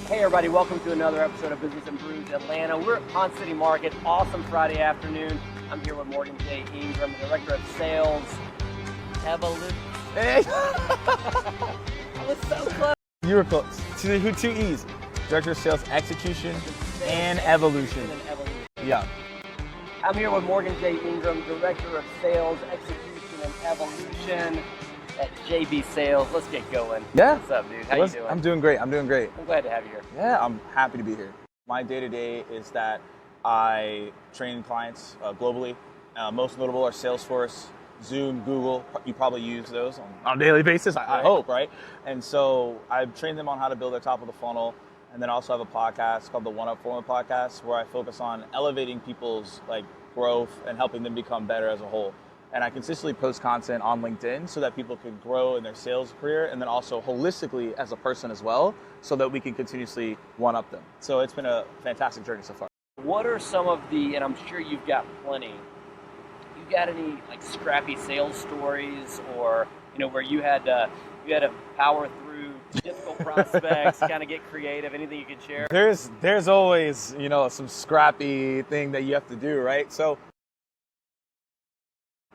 Hey everybody, welcome to another episode of Business Brews Atlanta. We're at Pond City Market, awesome Friday afternoon. I'm here with Morgan J Ingram, the Director of Sales. Evolution. Hey. I was so close. You were close. Two E's. Director of Sales Execution and Evolution. Yeah. I'm here with Morgan J Ingram, Director of Sales Execution and Evolution at JB Sales. Let's get going. Yeah. What's up, dude? How you doing? I'm doing great. I'm glad to have you here. Yeah, I'm happy to be here. My day-to-day is that I train clients globally. Most notable are Salesforce, Zoom, Google. You probably use those on a daily basis, I hope, right? And so I've trained them on how to build their top of the funnel. And then I also have a podcast called the One Up Formula Podcast, where I focus on elevating people's growth and helping them become better as a whole. And I consistently post content on LinkedIn so that people can grow in their sales career, and then also holistically as a person as well, so that we can continuously one-up them. So it's been a fantastic journey so far. What are some of the, and I'm sure you've got plenty, you got any scrappy sales stories, or where you had to power through difficult prospects, kind of get creative? Anything you can share? There's always some scrappy thing that you have to do, right? So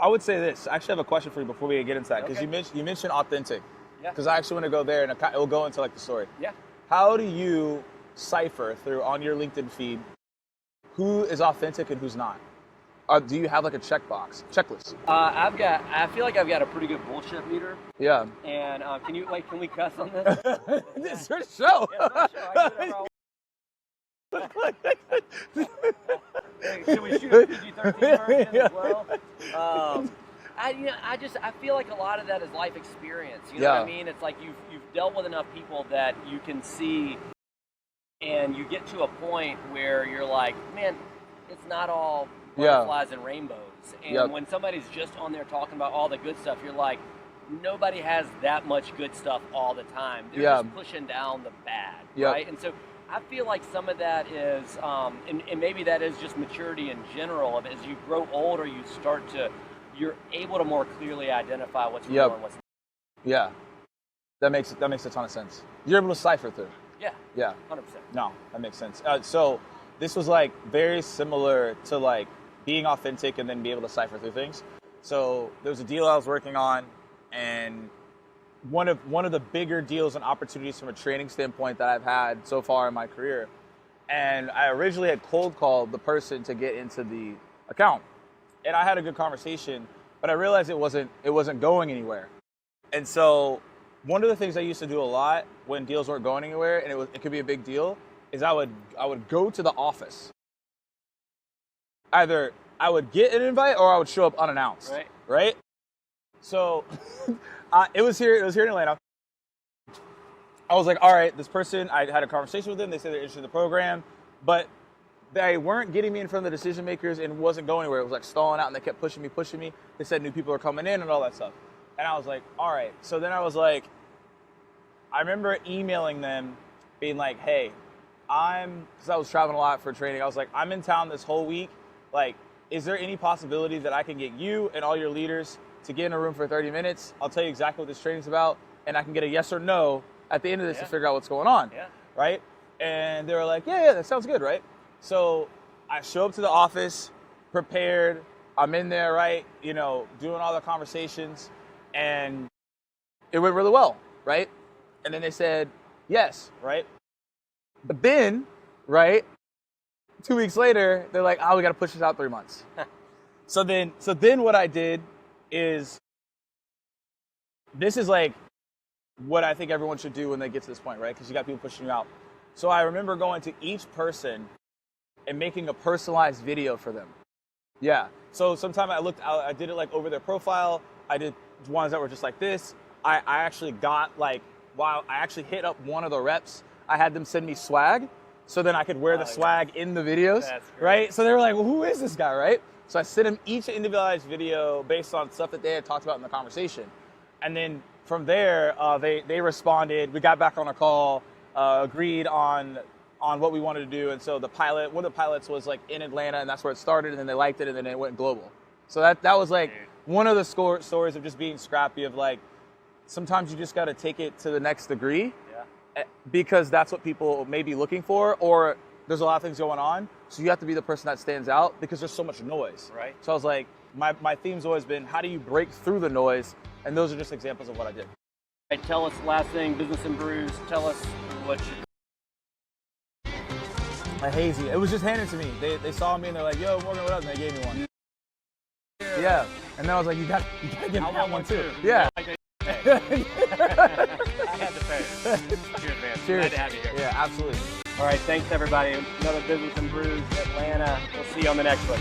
I would say this. I actually have a question for you before we get into that, because you mentioned authentic. Yeah. Because I actually want to go there, and it will go into the story. Yeah. How do you cipher through on your LinkedIn feed who is authentic and who's not? Do you have a checklist? I feel like I've got a pretty good bullshit meter. Yeah. And can we cuss on this? This is your show. Yeah, it's our show. Can we shoot a PG-13 version as well? I feel like a lot of that is life experience. You know what I mean? It's like you've dealt with enough people that you can see, and you get to a point where you're like, man, it's not all butterflies and rainbows. And when somebody's just on there talking about all the good stuff, you're like, nobody has that much good stuff all the time. They're just pushing down the bad, right? And so I feel like some of that is, and maybe that is just maturity in general. As you grow older, you're able to more clearly identify what's real and what's not. Yeah, that makes a ton of sense. You're able to cipher through. Yeah, 100%. No, that makes sense. So this was very similar to being authentic and then be able to cipher through things. So there was a deal I was working on, and one of the bigger deals and opportunities from a training standpoint that I've had so far in my career. And I originally had cold called the person to get into the account. And I had a good conversation, but I realized it wasn't going anywhere. And so one of the things I used to do a lot when deals weren't going anywhere, and it could be a big deal, is I would go to the office. Either I would get an invite or I would show up unannounced. Right? So it was here in Atlanta. I was like, all right, this person, I had a conversation with them. They said they're interested in the program, but they weren't getting me in front of the decision makers, and wasn't going anywhere. It was stalling out, and they kept pushing me. They said new people are coming in and all that stuff. And I was like, all right. So then I was like, I remember emailing them being like, hey, because I was traveling a lot for training. I was like, I'm in town this whole week. Is there any possibility that I can get you and all your leaders to get in a room for 30 minutes? I'll tell you exactly what this training's about, and I can get a yes or no at the end of this to figure out what's going on, right? And they were like, yeah, that sounds good, right? So I show up to the office, prepared. I'm in there, right? Doing all the conversations, and it went really well, right? And then they said yes, right? But then, right, 2 weeks later, they're like, we got to push this out 3 months. So then what I did is, this is what I think everyone should do when they get to this point, right? Because you got people pushing you out. So I remember going to each person and making a personalized video for them. Yeah. So sometime I did it over their profile. I did ones that were just like this. I actually got I actually hit up one of the reps. I had them send me swag, so then I could wear the swag in the videos, right? So they were like, well, who is this guy, right? So I sent them each individualized video based on stuff that they had talked about in the conversation. And then from there, they responded. We got back on a call, agreed on what we wanted to do. And so one of the pilots was in Atlanta, and that's where it started, and then they liked it, and then it went global. So that was one of the stories of just being scrappy, of sometimes you just got to take it to the next degree. because that's what people may be looking for, or there's a lot of things going on. So you have to be the person that stands out because there's so much noise. Right. So I was like, my theme's always been, how do you break through the noise? And those are just examples of what I did. Hey, tell us last thing, Business and Brews. Tell us what you. A hazy. It was just handed to me. They saw me and they're like, yo, Morgan, what up? And they gave me one. Yeah. And then I was like, you got to give me that one too. Yeah. I had to pay. Cheers, man. Cheers. Glad to have you here. Yeah, absolutely. All right, thanks everybody. Another Business and Brews Atlanta. We'll see you on the next one.